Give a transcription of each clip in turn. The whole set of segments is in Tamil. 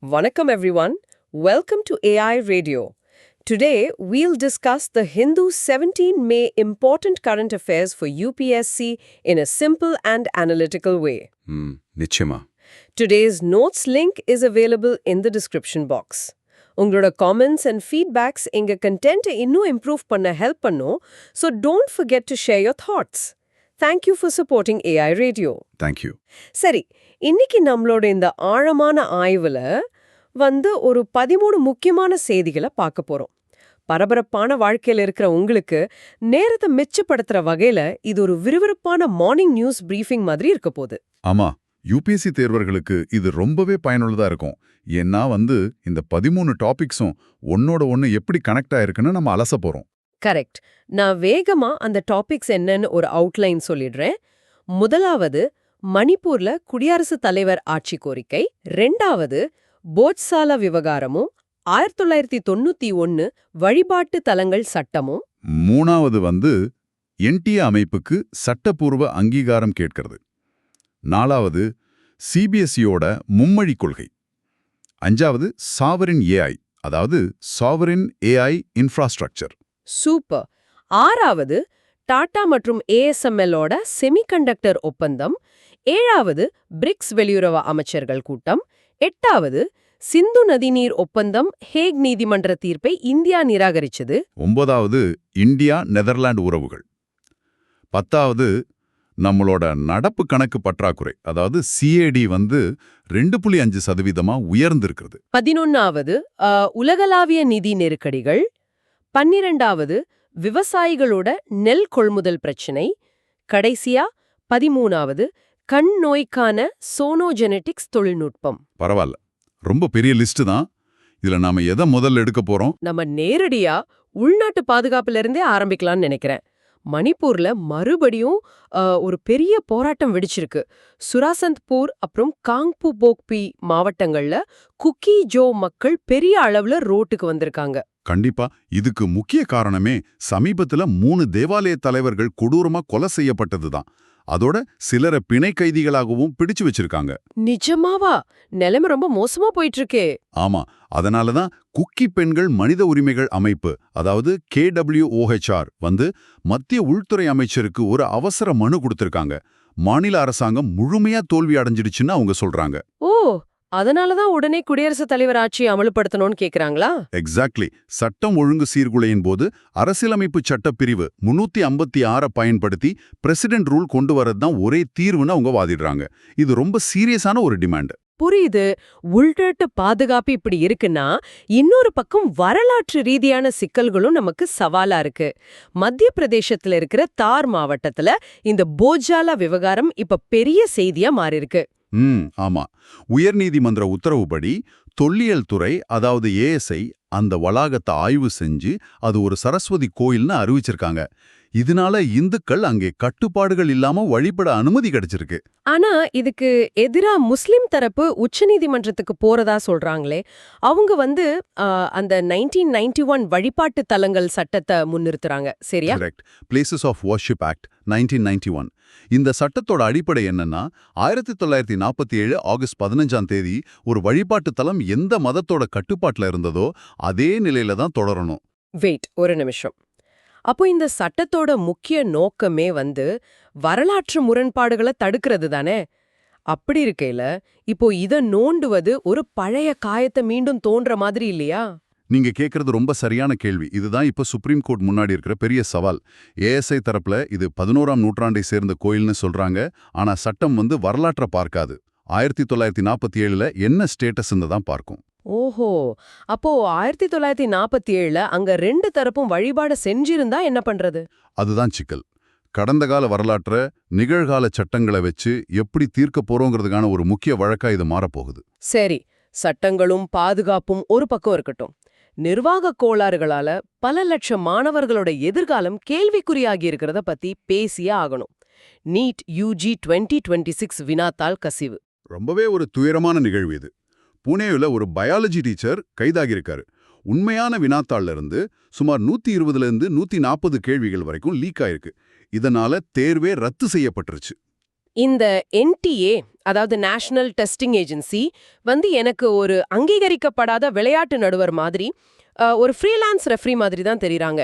Vanakkam everyone. Welcome to AI Radio. Today we'll discuss the Hindu 17 May important current affairs for UPSC in a simple and analytical way. நிச்சயமா. Today's notes link is available in the description box. உங்களோட comments and feedbacks எங்க content இன்னும் improve பண்ண help பண்ணும். So don't forget to share your thoughts. Thank you for supporting AI Radio. Thank you. சரி, இன்னைக்கு நம்மளோட இந்த ஆழமான ஆய்வுல ஒரு 13 முக்கியமான செய்திகளை பார்க்க போறோம். பரபரப்பான வாழ்க்கையில இருக்கிற உங்களுக்கு நேரத்தை மிச்சப்படுத்துற வகையில இது ஒரு விறுவிறுப்பான மார்னிங் நியூஸ் பிரீஃபிங் மாதிரி இருக்க போகுது. ஆமா, யூபிஎஸ்சி தேர்வர்களுக்கு இது ரொம்பவே பயனுள்ளதா இருக்கும். ஏன்னா இந்த 13 டாபிக்ஸும் ஒன்னோட ஒன்னு எப்படி கனெக்ட் ஆயிருக்குன்னு நம்ம அலச போறோம். கரெக்ட். நான் வேகமா அந்த டாபிக்ஸ் என்னன்னு ஒரு அவுட்லைன் சொல்லிடுறேன். முதலாவது, மணிப்பூர்ல குடியரசுத் தலைவர் ஆட்சி கோரிக்கை. 2வது, போட்சாலா விவகாரமும் 1991 வழிபாட்டு தலங்கள் சட்டமும். 3வது என்டிஏ அமைப்புக்கு சட்டப்பூர்வ அங்கீகாரம் கேட்கிறது. 4வது சிபிஎஸ்இயோட மும்மொழி கொள்கை. 5வது சாவரின் ஏஐ, அதாவது சாவரின் ஏஐ இன்ஃப்ராஸ்ட்ரக்சர். சூப்பர். 6வது டாடா மற்றும் ஏஎஸ்எம்எல்லோட செமிகண்டக்டர் ஒப்பந்தம். 7வது பிரிக்ஸ் வெளியுறவு அமைச்சர்கள் கூட்டம். 8வது சிந்து நதிநீர் ஒப்பந்தம், ஹேக் நீதிமன்ற தீர்ப்பை இந்தியா நிராகரிச்சது. 9வது இந்தியா நெதர்லாந்து உறவுகள். 10வது நம்மளோட நடப்பு கணக்கு பற்றாக்குறை, அதாவது சிஏடி 2.5% உயர்ந்திருக்கிறது. 11வது உலகளாவிய நிதி நெருக்கடிகள். 12வது விவசாயிகளோட நெல் கொள்முதல் பிரச்சினை. கடைசியா 13வது கண் நோய்க்கான சோனோஜெனடிக்ஸ் தொழில்நுட்பம். பரவாயில்ல, ரொம்ப பெரிய லிஸ்ட் தான். இதுல நாம எதை முதல்ல எடுக்க போறோம்? நம்ம நேரடியா உள்நாட்டு பாதுகாப்புல இருந்தே ஆரம்பிக்கலாம்னு நினைக்கிறேன். மணிப்பூர்ல மறுபடியும் ஒரு பெரிய போராட்டம் வெடிச்சிருக்கு. சுராசந்த்பூர் அப்புறம் காங்பு போக்பி மாவட்டங்கள்ல குக்கி ஜோ மக்கள் பெரிய அளவுல ரோட்டுக்கு வந்திருக்காங்க. கண்டிப்பா. இதுக்கு முக்கிய காரணமே சமீபத்துல 3 தேவாலய தலைவர்கள் கொடூரமா கொலை செய்யப்பட்டதுதான். அதோட சிலரை பிணை கைதிகளாகவும் பிடிச்சு வச்சிருக்காங்க. நிஜமாவா? நிலைமை ரொம்ப மோசமா போயிட்டு இருக்கே. ஆமா, அதனாலதான் குக்கி பெண்கள் மனித உரிமைகள் அமைப்பு, அதாவது KWOHR மத்திய உள்துறை அமைச்சருக்கு ஒரு அவசர மனு கொடுத்திருக்காங்க. மாநில அரசாங்கம் முழுமையா தோல்வி அடைஞ்சிடுச்சுன்னு அவங்க சொல்றாங்க. ஓ, அதனாலதான் உடனே குடியரசுத் தலைவர் ஆட்சியை அமல்படுத்தணும்னு கேக்குறாங்களா? எக்ஸாக்ட்லி. சட்டம் ஒழுங்கு சீர்குலையின் போது அரசியலமைப்பு சட்டப்பிரிவு 356 பயன்படுத்தி பிரசிடென்ட் ரூல் கொண்டு வரதுதான் ஒரே தீர்வுன்னு அவங்க வாதிடுறாங்க. இது ரொம்ப சீரியஸான ஒரு டிமாண்ட். புரியுது. உள்நாட்டு பாதுகாப்பு இப்படி இருக்குன்னா இன்னொரு பக்கம் வரலாற்று ரீதியான சிக்கல்களும் நமக்கு சவாலா இருக்கு. மத்திய பிரதேசத்துல இருக்கிற தார் மாவட்டத்துல இந்த போட்சாலா விவகாரம் இப்ப பெரிய செய்தியா மாறிருக்கு. ஆமா. உயர்நீதிமன்ற உத்தரவுப்படி தொல்லியல் துறை, அதாவது ஏஎஸ்ஐ, அந்த வளாகத்தை ஆய்வு செஞ்சு அது ஒரு சரஸ்வதி கோயில்னு அறிவிச்சிருக்காங்க. இதனால இந்துக்கள் அங்கே கட்டுப்பாடுகள் இல்லாம வழிபட அனுமதி கிடைச்சிருக்கு. ஆனா இதுக்கு எதிரா முஸ்லிம் தரப்பு உச்சநீதிமன்றத்துக்கு போறதா சொல்றாங்களே. அவங்க அந்த 1991 வழிபாட்டு தலங்கள் சட்டத்தை முன்னிறுத்துறாங்க. சரியா? Correct. Places of worship act 1991. இந்த சட்டத்தோட அடிப்படை என்னன்னா, 1947 ஆகஸ்ட் 15ஆம் தேதி ஒரு வழிபாட்டு தலம் எந்த மதத்தோட கட்டுப்பாட்டுல இருந்ததோ அதே நிலையில தான் தொடரணும். வெயிட் ஒரு நிமிஷம். அப்போ இந்த சட்டத்தோட முக்கிய நோக்கமே வரலாற்று முரண்பாடுகளை தடுக்கிறது தானே? அப்படி இருக்கையில இப்போ இத நோண்டுவது ஒரு பழைய காயத்தை மீண்டும் தோன்ற மாதிரி இல்லையா? நீங்க கேக்குறது ரொம்ப சரியான கேள்வி. இதுதான் இப்ப சுப்ரீம் கோர்ட் முன்னாடி இருக்கிற பெரிய சவால். ஏஎஸ்ஐ தரப்புல இது 11ஆம் நூற்றாண்டை சேர்ந்த கோயில்னு சொல்றாங்க. ஆனா சட்டம் வரலாற்றை பார்க்காது. 1947ல என்ன ஸ்டேட்டஸ் தான் பார்க்கும். ஓஹோ, அப்போ 1947ல அங்க 2 தரப்பும் வழிபாட செஞ்சிருந்தா என்ன பண்றது? அதுதான் சிக்கல். கடந்த கால வரலாற்ற நிகழ்கால சட்டங்களை வச்சு எப்படி தீர்க்க போறோங்கிறதுக்கான ஒரு முக்கிய வழக்கா இது மாறப்போகுது. சரி, சட்டங்களும் பாதுகாப்பும் ஒரு பக்கம் இருக்கட்டும். நிர்வாக கோளாறுகளால பல லட்சம் மாணவர்களோட எதிர்காலம் கேள்விக்குறியாகி இருக்கிறத பத்தி பேசியே ஆகணும். நீட் யூஜி 2026 வினாத்தாள் கசிவு ரொம்பவே ஒரு துயரமான நிகழ்வு இது. புனேவில் ஒரு பயாலஜி டீச்சர் கைதாகியிருக்காரு. உண்மையான வினாத்தாள்ல இருந்து சுமார் 120லேருந்து 140 கேள்விகள் வரைக்கும் லீக் ஆயிருக்கு. இதனால தேர்வே ரத்து செய்யப்பட்டுருச்சு. இந்த NTA, அதாவது நேஷனல் டெஸ்டிங் ஏஜென்சி எனக்கு ஒரு அங்கீகரிக்கப்படாத விளையாட்டு நடுவர் மாதிரி, ஒரு ஃப்ரீலான்ஸ் ரெஃப்ரி மாதிரி தான் தெரியுறாங்க.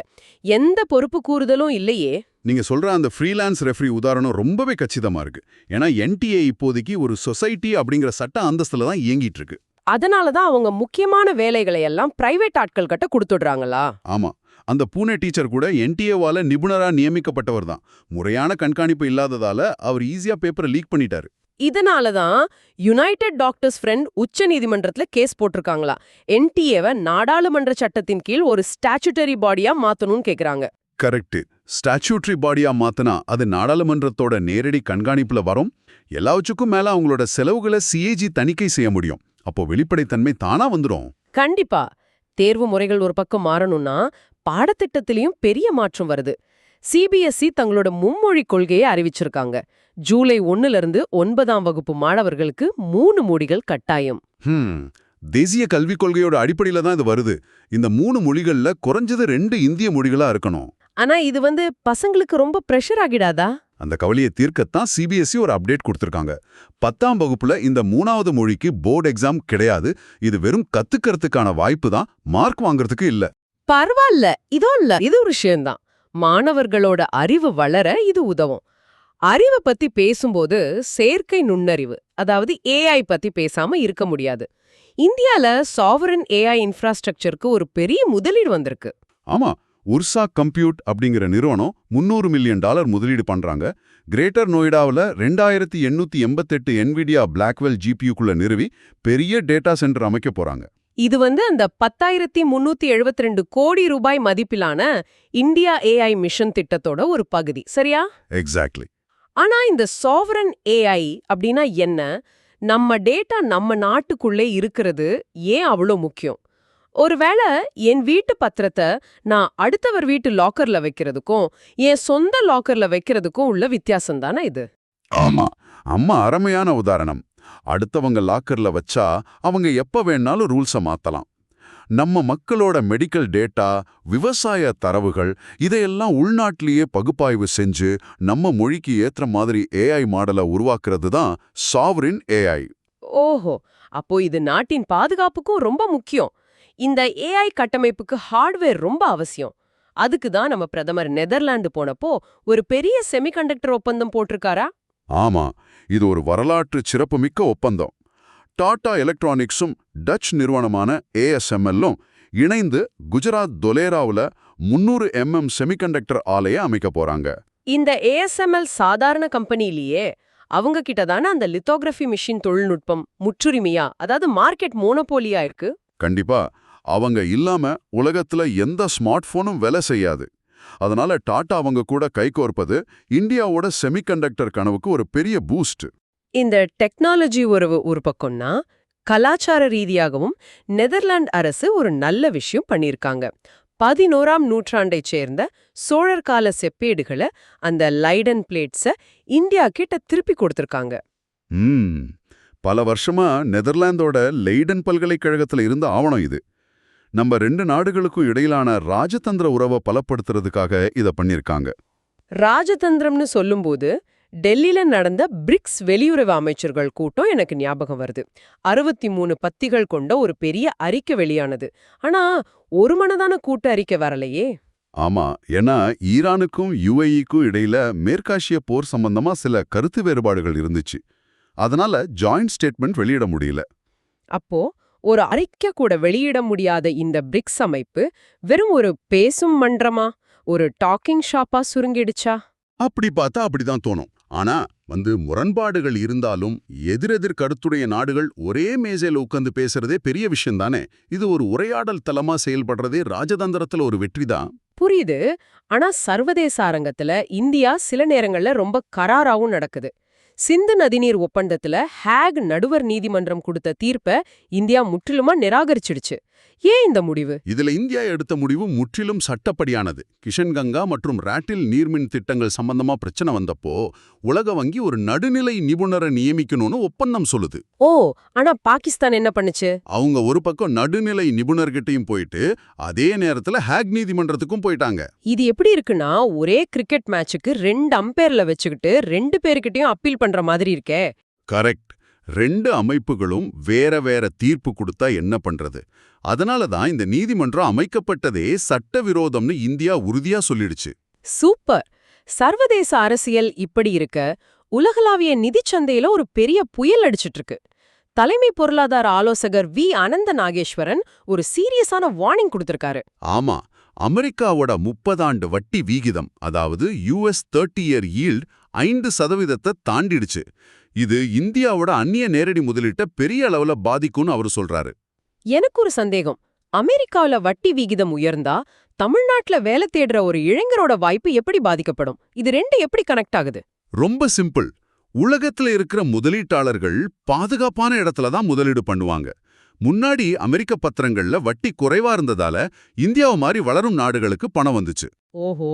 எந்த பொறுப்பு கூறுதலும் இல்லையே. நீங்க சொல்ற அந்த ஃப்ரீலான்ஸ் ரெஃப்ரி உதாரணம் ரொம்பவே கச்சிதமா இருக்கு. ஏன்னா NTA இப்போதைக்கு ஒரு சொசைட்டி அப்படிங்கிற சட்ட அந்தஸ்துல தான் இயங்கிட்டு இருக்கு. அதனால தான் அவங்க முக்கியமான வேலைகளை எல்லாம் பிரைவேட் ஆட்கள் கிட்ட கொடுத்துடுறாங்களா? ஆமா, அந்த பூனே டீச்சர் கூட NTA-வால நிபுணரா நியமிக்கப்பட்டவர் தான். முறையான கண்காணிப்பு இல்லாததால அவர் ஈஸியா பேப்பரை லீக் பண்ணிட்டாரு. இதனால தான் யுனைடெட் டாக்டர்ஸ் ஃப்ரெண்ட் உச்ச நீதிமன்றத்துல கேஸ் போட்டிருக்காங்களா. NTA-வை நாடாளுமன்ற சட்டத்தின் கீழ் ஒரு ஸ்டாச்சுட்டரி பாடியா மாத்தணும்னு கேக்குறாங்க. கரெக்ட். ஸ்டாச்சுட்டரி பாடியா மாத்தினா அது நாடாளுமன்றத்தோட நேரடி கண்காணிப்புல வரும். எல்லாவற்றுக்கும் மேல அவங்களோட செலவுகளை CAG தணிக்கை செய்ய முடியும். அப்போ வெளிப்படைத்தன்மை தானா வந்துடும். கண்டிப்பா. தேர்வு முறைகள் ஒரு பக்கம் மாறணும்னா பாடத்திட்டத்திலையும் பெரிய மாற்றம் வருது. CBSE தங்களோட மும்மொழி கொள்கையை அறிவிச்சிருக்காங்க. ஜூலை 1ல இருந்து 9ஆம் வகுப்பு மாணவர்களுக்கு 3 மொழிகள் கட்டாயம். தேசிய கல்விக் கொள்கையோட அடிப்படையில தான் இது வருது. இந்த 3 மொழிகள்ல குறைஞ்சது 2 இந்திய மொழிகளா இருக்கணும். ஆனா இது பசங்களுக்கு ரொம்ப பிரஷர் ஆகிடாதா? அந்த கவலையை தீர்க்கத்தான் CBSE ஒரு அப்டேட் கொடுத்திருக்காங்க. 10ஆம் வகுப்புல இந்த 3வது மொழிக்கு போர்டு எக்ஸாம் கிடையாது. இது வெறும் கத்துக்கிறதுக்கான வாய்ப்பு தான், மார்க் வாங்குறதுக்கு இல்ல. பரவாயில்ல, இது ஒரு விஷயம்தான். மாணவர்களோட அறிவு வளர இது உதவும். அறிவை பத்தி பேசும்போது செயற்கை நுண்ணறிவு, அதாவது AI பத்தி பேசாம இருக்க முடியாது. இந்தியால சாவரன் AI இன்ஃப்ராஸ்ட்ரக்சருக்கு ஒரு பெரிய முதலீடு வந்திருக்கு. ஆமா, உர்சா கம்ப்யூட் அப்படிங்கிற நிறுவனம் $300 மில்லியன் முதலீடு பண்றாங்க. கிரேட்டர் நோய்டாவில் 2888 NVIDIA Blackwell GPU-க்குள்ள நிறுவி பெரிய டேட்டா சென்டர் அமைக்க போறாங்க. இது அந்த 10,372 கோடி ரூபாய் மதிப்பிலான இந்தியா AI மிஷன் திட்டத்தோட ஒரு பகுதி, சரியா? எக்ஸாக்ட்லி. ஆனா இந்த சாவரன் AI அப்படின்னா என்ன? நம்ம டேட்டா நம்ம நாட்டுக்குள்ளே இருக்கிறது ஏன் அவ்வளோ முக்கியம்? ஒருவேளை என் வீட்டு பத்திரத்தை நான் அடுத்தவர் வீட்டு லாக்கர்ல வைக்கிறதுக்கும் என் சொந்த லாக்கர்ல வைக்கிறதுக்கும் உள்ள வித்தியாசம் தானே இது? ஆமா, அம்மா அருமையான உதாரணம். அடுத்தவங்க லாக்கர்ல வச்சா அவங்க எப்ப வேணாலும் ரூல்ஸை மாத்தலாம். நம்ம மக்களோட மெடிக்கல் டேட்டா, விவசாய தரவுகள் இதையெல்லாம் உள்நாட்டிலேயே பகுப்பாய்வு செஞ்சு நம்ம மொழிக்கு ஏற்ற மாதிரி AI மாடலை உருவாக்குறது தான் சாவரின் AI. ஓஹோ, அப்போ இது நாட்டின் பாதுகாப்புக்கும் ரொம்ப முக்கியம். இந்த AI கட்டமைப்புக்கு ஹார்ட்வேர் ரொம்ப அவசியம். அதுக்கு தான் நம்ம பிரதமர் நெதர்லாந்து போனப்போ ஒரு பெரிய செமிகண்டக்டர் ஒப்பந்தம் போட்டிருக்காரா? ஆமா, இது ஒரு வரலாற்று சிறப்புமிக்க ஒப்பந்தம். டாடா எலக்ட்ரானிக்ஸும் டச் நிறுவனமான ASML-ம் இணைந்து குஜராத் தொலேராவுல 300 mm செமிகண்டக்டர் ஆலையை அமைக்க போறாங்க. இந்த ASML சாதாரண கம்பெனிலேயே அவங்க கிட்ட தானே அந்த லித்தோகிராஃபி மிஷின் தொழில்நுட்பம் முற்றுரிமையா, அதாவது மார்க்கெட் மோனோபோலியா இருக்கு. கண்டிப்பா, அவங்க இல்லாம உலகத்துல எந்த ஸ்மார்ட் போனும் வேலை செய்யாது. அதனால டாடா அவங்க கூட கைகோர்ப்பது இந்தியாவோட செமிகண்டக்டர் கனவுக்கு ஒரு பெரிய பூஸ்ட். இந்த டெக்னாலஜி ஒரு பக்கம்னா, கலாச்சார ரீதியாகவும் நெதர்லாந்து அரசு ஒரு நல்ல விஷயம் பண்ணியிருக்காங்க. 11ஆம் நூற்றாண்டைச் சேர்ந்த சோழர் கால செப்பேடுகளை, அந்த லைடன் பிளேட்ஸை இந்தியா கிட்ட திருப்பி கொடுத்திருக்காங்க. பல வருஷமா நெதர்லாந்தோட லெய்டன் பல்கலைக்கழகத்துல இருந்த ஆவணம் இது. நம்ம 2 நாடுகளுக்கும் இடையிலான ராஜதந்திர உறவை பலப்படுத்துறதுக்காக இத பண்ணிருக்காங்க. ராஜதந்திரம்னு சொல்லும்போது டெல்லியில நடந்த பிரிக்ஸ் வெளியுறவு அமைச்சர்கள் கூட்டம் எனக்கு ஞாபகம் வருது. 63 பத்திகள் கொண்ட ஒரு பெரிய அறிக்கை வெளியானது. ஆனா ஒரு மனதான கூட்ட அறிக்கை வரலையே. ஆமா, ஏன்னா ஈரானுக்கும் UAE-க்கும் இடையில மேற்காசிய போர் சம்பந்தமா சில கருத்து வேறுபாடுகள் இருந்துச்சு. அதனால ஜாயிண்ட் ஸ்டேட்மெண்ட் வெளியிட முடியல. அப்போ ஒரு அறிக்கை கூட வெளியிட முடியாத இந்த பிரிக்ஸ் அமைப்பு வெறும் ஒரு பேசும் மன்றமா, ஒரு டாக்கிங் ஷாப்பா சுருங்கிடுச்சா? அப்படி பார்த்தா அப்படிதான் தோணும். ஆனா முரண்பாடுகள் இருந்தாலும் எதிரெதிர் கருத்துடைய நாடுகள் ஒரே மேஜையில உட்கார்ந்து பேசுறதே பெரிய விஷயம் தானே. இது ஒரு உரையாடல் தளமா செயல்படுறதே ராஜதந்திரத்துல ஒரு வெற்றிதான். புரியுது. ஆனா சர்வதேச அரங்கத்துல இந்தியா சில நேரங்கள்ல ரொம்ப கராராவும் நடக்குது. சிந்து நதிநீர் ஒப்பந்தத்துல ஹேக் நடுவர் நீதிமன்றம் கொடுத்த தீர்ப்பை இந்தியா முற்றிலுமா நிராகரிச்சிடுச்சு. ஏன் இந்த முடிவு? இதுல இந்தியா எடுத்த முடிவு முற்றிலும் சட்டப்படியானது. கிஷன்கங்கா மற்றும் ராட்டில் நீர்மின் திட்டங்கள் சம்பந்தமா பிரச்சனை வந்தப்போ உலக வங்கி ஒரு நடுநிலை நிபுணரை நியமிக்கணும்னு ஒப்பந்தம் சொல்லுது. ஓ, ஆனா பாகிஸ்தான் என்ன பண்ணுச்சு? அவங்க ஒரு பக்கம் நடுநிலை நிபுணர்கிட்டையும் போயிட்டு அதே நேரத்துல ஹேக் நீதிமன்றத்துக்கும் போயிட்டாங்க. இது எப்படி இருக்குன்னா, ஒரே கிரிக்கெட் மேட்சுக்கு 2 அம்பையர்ல வச்சுக்கிட்டு 2 பேர்கிட்டயும் அப்பீல் பண்ற மாதிரி இருக்கே. கரெக்ட். 2 அமைப்புகளும் வேற வேற தீர்ப்பு கொடுத்தா என்ன பண்றது? அதனால தான் இந்த நீதிமன்றம் அமைக்கப்பட்டதே சட்டவிரோதம்னு இந்தியா உறுதியா சொல்லிடுச்சு. சூப்பர். சர்வதேச அரசியல் இப்படி இருக்க, உலகளாவிய நிதிச் சந்தையில ஒரு பெரிய புயல் அடிச்சிட்டு இருக்கு. தலைமை பொருளாதார ஆலோசகர் வி. அனந்த நாகேஸ்வரன் ஒரு சீரியஸான வார்னிங் கொடுத்திருக்காரு. ஆமா, அமெரிக்காவோட 30 ஆண்டு வட்டி வீகிதம், அதாவது US 30-year yield 5% தாண்டிடுச்சு. இது இந்தியாவோட அந்நிய நேரடி முதலீட்டை பெரிய அளவுல பாதிக்கும்னு அவர் சொல்றாரு. எனக்கு ஒரு சந்தேகம். அமெரிக்காவுல வட்டி விகிதம் உயர்ந்தா தமிழ்நாட்டுல வேலை தேடுற ஒரு இளைஞரோட வாய்ப்பு எப்படி பாதிக்கப்படும்? இது ரெண்டு எப்படி கனெக்ட் ஆகுது? ரொம்ப சிம்பிள். உலகத்துல இருக்கிற முதலீட்டாளர்கள் பாதுகாப்பான இடத்துல தான் முதலீடு பண்ணுவாங்க. முன்னாடி அமெரிக்க பத்திரங்கள்ல வட்டி குறைவா இருந்ததால இந்தியாவை மாதிரி வளரும் நாடுகளுக்கு பணம் வந்துச்சு. ஓஹோ,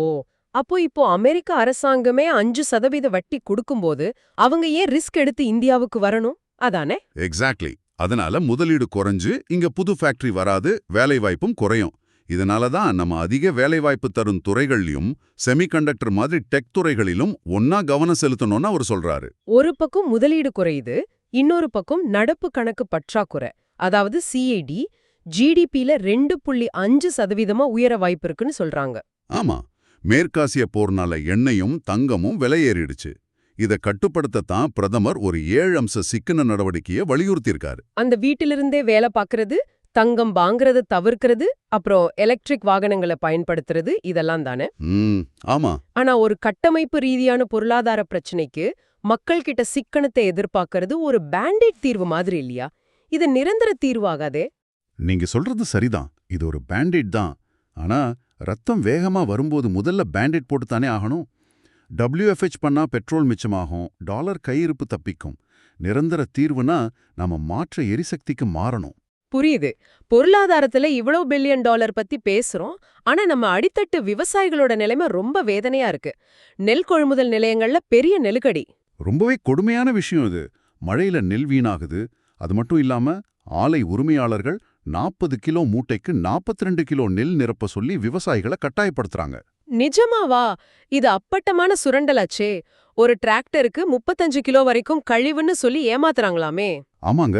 அப்போ இப்போ அமெரிக்க அரசாங்கமே 5% வட்டி கொடுக்கும்போது அவங்க ஏன் ரிஸ்க் எடுத்து இந்தியாவுக்கு வரணும்? அதானே? எக்ஸாக்ட்லி. அதனால முதலீடு குறைஞ்சு இங்க புது ஃபேக்டரி வராது, வேலைவாய்ப்பும் குறையும். இதனால தான் நம்ம அதிக வேலைவாய்ப்பு தரும் துறைகள்லயும் செமிகண்டக்டர் மாதிரி டெக் துறைகளிலும் ஒன்னா கவனம் செலுத்தணும்னு அவர் சொல்றாரு. ஒரு பக்கம் முதலீடு குறையுது, இன்னொரு பக்கம் நடப்பு கணக்கு பற்றாக்குறை, அதாவது CAD GDPல 2.5% உயர வாய்ப்பு இருக்குன்னு சொல்றாங்க. ஆமா, மேற்காசிய போர்னால எண்ணெயும் தங்கமும் விலையேறிடுச்சு. இத கட்டுப்படுத்தத்தான் பிரதமர் ஒரு 7 அம்ச சிக்கன நடவடிக்கையை வலியுறுத்தியிருக்காரு. அந்த வீட்டிலிருந்தே வேலை பார்க்கறது, தங்கம் வாங்குறத தவிர்க்கிறது, அப்புறம் எலக்ட்ரிக் வாகனங்களை பயன்படுத்துறது, இதெல்லாம் தானே? ஆமா. ஆனா ஒரு கட்டமைப்பு ரீதியான பொருளாதார பிரச்சனைக்கு மக்கள் கிட்ட சிக்கனத்தை எதிர்பார்க்கறது ஒரு பேண்டேட் தீர்வு மாதிரி இல்லையா? இது நிரந்தர தீர்வாகாதே. நீங்க சொல்றது சரிதான், இது ஒரு பேண்டேட் தான். ஆனா ரத்தம் வேகமா வரும்போது முதல்ல பேண்டேட் போட்டுத்தானே ஆகணும். WFH பண்ணா பெட்ரோல் மிச்சமாகும், டாலர் கையிருப்பு தப்பிக்கும். நிரந்தர தீர்வுனா நாம மாற்ற எரிசக்திக்கு மாறணும். புரியுது. பொருளாதாரத்துல இவ்வளவு $1 பில்லியன் பத்தி பேசுறோம். ஆனா நம்ம அடித்தட்டு விவசாயிகளோட நிலைமை ரொம்ப வேதனையா இருக்கு. நெல் கொள்முதல் நிலையங்கள்ல பெரிய நெருக்கடி. ரொம்பவே கொடுமையான விஷயம் இது. மழையில நெல் வீணாகுது. அது மட்டும் இல்லாம ஆலை உரிமையாளர்கள் 40 கிலோ மூட்டைக்கு 42 கிலோ நெல் நிரப்ப சொல்லி விவசாயிகளை கட்டாயப்படுத்துறாங்க. நிஜமாவா? இது அப்பட்டமான சுரண்டலாச்சே. ஒரு டிராக்டருக்கு 35 கிலோ வரைக்கும் கழிவுன்னு சொல்லி ஏமாத்துறாங்களாமே. ஆமாங்க,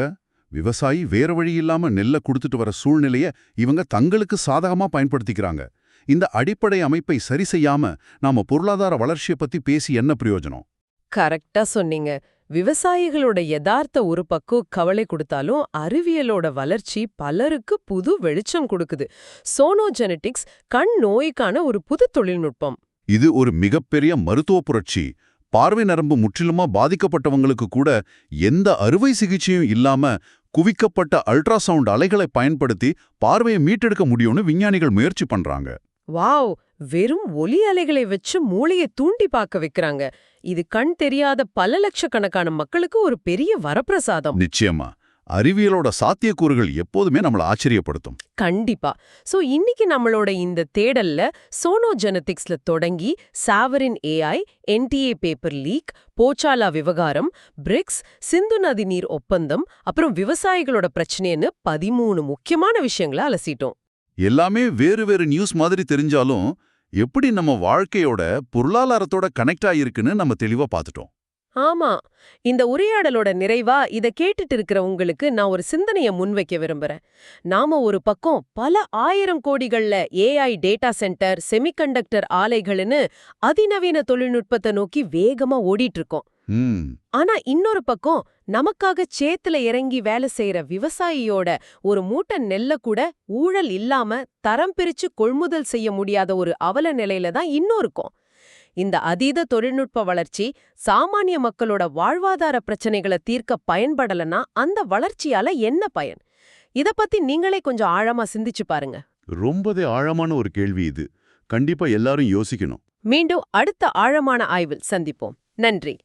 விவசாயி வேற வழி இல்லாம நெல்லை கொடுத்துட்டு வர சூழ்நிலைய இவங்க தங்களுக்கு சாதகமா பயன்படுத்திக்கிறாங்க. இந்த அடிப்படை அமைப்பை சரி செய்யாம நாம பொருளாதார வளர்ச்சியை பத்தி பேசி என்ன பிரயோஜனம்? கரெக்டா சொன்னீங்க. விவசாயிகளோட யதார்த்த ஒரு பக்கம் கவலை கொடுத்தாலும் அறிவியலோட வளர்ச்சி பலருக்கு புது வெளிச்சம் கொடுக்குது. சோனோஜெனடிக்ஸ் கண் நோய்க்கான ஒரு புது தொழில்நுட்பம். இது ஒரு மிகப்பெரிய மருத்துவ புரட்சி. பார்வை நரம்பு முற்றிலுமா பாதிக்கப்பட்டவங்களுக்கு கூட எந்த அறுவை சிகிச்சையும் இல்லாம குவிக்கப்பட்ட அல்ட்ராசவுண்ட் அலைகளை பயன்படுத்தி பார்வையை மீட்டெடுக்க முடியும்னு விஞ்ஞானிகள் முயற்சி பண்றாங்க. வாவ்! வெறும் ஒலி அலைகளை வச்சு மூளையை தூண்டி பார்க்க வைக்கிறாங்க. இது கண் தெரியாத பல லட்சக்கணக்கான மக்களுக்கு ஒரு பெரிய வரப்பிரசாதம். நிச்சயமா, அறிவியலோட சாத்தியக்கூறுகள் எப்போதுமே நம்மள ஆச்சரியப்படுத்தும். கண்டிப்பா. சோ இன்னைக்கு நம்மளோட இந்த தேடல்ல சோனோஜெனடிக்ஸ்ல தொடங்கி sovereign AI, NTA paper leak, போச்சாலா விவகாரம், பிரிக்ஸ், சிந்து நதி நீர் ஒப்பந்தம், அப்புறம் விவசாயிகளோட பிரச்சனைன்னு 13 முக்கியமான விஷயங்களை அலசிட்டோம். எல்லாமே வேறு வேறு நியூஸ் மாதிரி தெரிஞ்சாலும் எப்படி நம்ம வாழ்க்கையோட பொருளாதாரத்தோட கனெக்ட் ஆயிருக்குன்னு நம்ம தெளிவா பார்த்துட்டோம். ஆமா. இந்த உரையாடலோட நிறைவா இத கேட்டுட்டு இருக்கிற உங்களுக்கு நான் ஒரு சிந்தனைய முன்வைக்க விரும்புறேன். நாம ஒரு பக்கம் பல 1000 கோடிகள்ல AI டேட்டா சென்டர், செமிகண்டக்டர் ஆலைகள்னு அதிநவீன தொழில்நுட்பத்தை நோக்கி வேகமா ஓடிட்டு இருக்கோம். ஆனா இன்னொரு பக்கம் நமக்காக சேத்துல இறங்கி வேலை செய்யற விவசாயியோட ஒரு மூட்டை நெல்ல கூட ஊழல் இல்லாம தரம் பிரிச்சு கொள்முதல் செய்ய முடியாத ஒரு அவல நிலையில தான் இன்னும் இருக்கோம். இந்த அதீத தொழில்நுட்ப வளர்ச்சி சாமானிய மக்களோட வாழ்வாதார பிரச்சனைகளை தீர்க்க பயன்படலனா அந்த வளர்ச்சியால என்ன பயன்? இத பத்தி நீங்களே கொஞ்சம் ஆழமா சிந்திச்சு பாருங்க. ரொம்பவே ஆழமான ஒரு கேள்வி இது. கண்டிப்பா எல்லாரும் யோசிக்கணும். மீண்டும் அடுத்த ஆழமான ஆய்வில் சந்திப்போம். நன்றி.